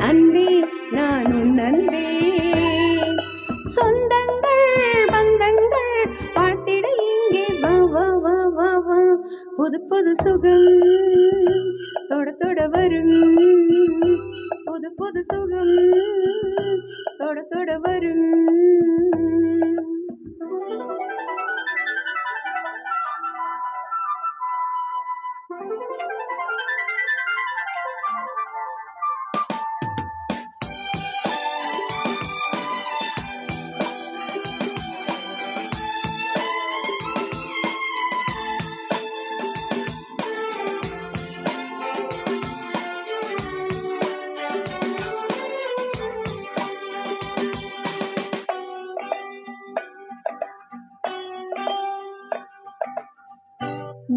அன்பே நான் உன் அன்பே. சொந்தங்கள் பந்தங்கள் வாழ்த்திட இங்கே வா வா வா வா வா. புது புது சுகம் தொட தொட வரும், புது புது சுகம் தொட தொட வரும்.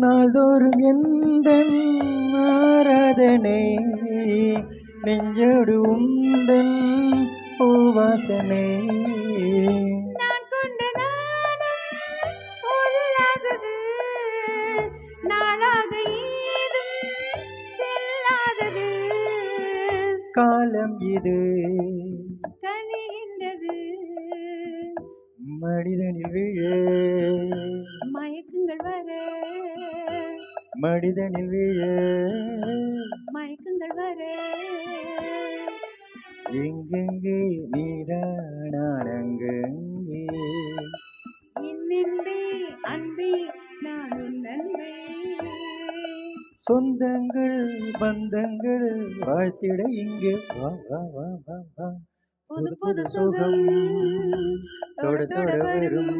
நாள்தோறும் எந்தன் ஆராதனை, நெஞ்சோடு உந்தன் பூவாசனை. நான் கொண்ட நாணம் பொல்லாதது, நாளாக ஏதும் செல்லாதது. காலம் இது கனிகின்றது, மனிதனில் விழ மயக்கங்கள் வர, மனிதனில் விழ மயக்கங்கள் வர. எங்கெங்கே நீதான் அங்கங்கே. என்னென்பே அன்பே நான் உன் அன்பே. சொந்தங்கள் பந்தங்கள் வாழ்த்திட இங்கே வா வா வா வா வா. புது புது சுகம் தொட தொட வரும்,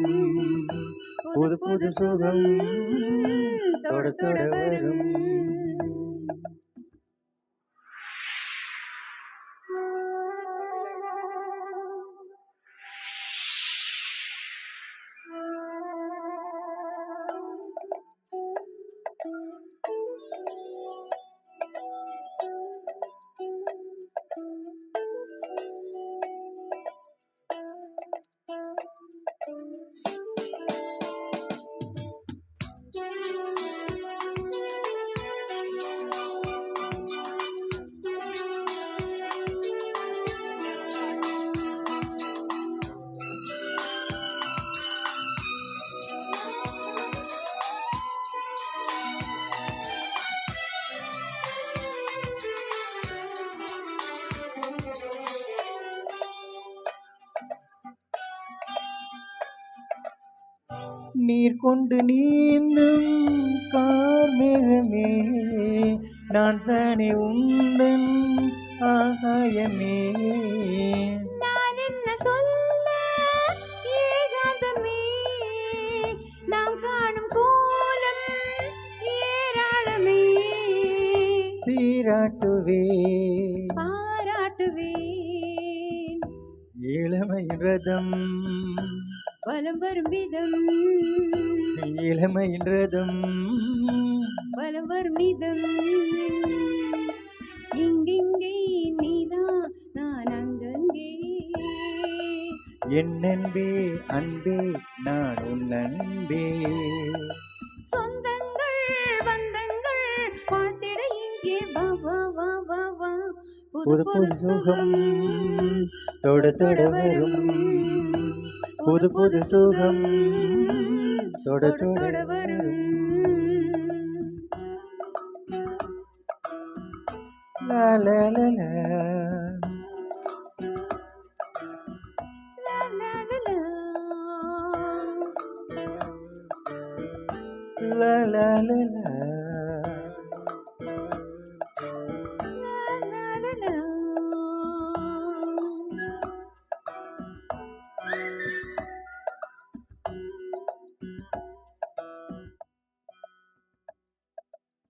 புது புது சுகம் தொட தொட வரும். நீர் கொண்டு நீந்தும் கார்மேகமே, நான் தானே உந்தன் ஆகாயமே. நான் என்ன சொல்ல ஏகாந்தமே, நாம் காணும் கோலம் ஏராளமே. சீராட்டுவே பாராட்டுவேன் இளமையின் ரதம், வலம் வரும் விதம், இளமையின் ரதம் வலம் வரும் நிதம். இங்கிங்கே நீதான் நான் அங்கங்கே. என் அன்பே அன்பே நான் உன் அன்பே. சொந்தங்கள் பந்தங்கள் வாழ்த்திட இங்கே வா வா வா வா வா. புது புது சுகம் தொட தொட வரும், புது புது சுகம் தொட தொட வரும். லா லா லா லா லா லா லா லா. la la la la.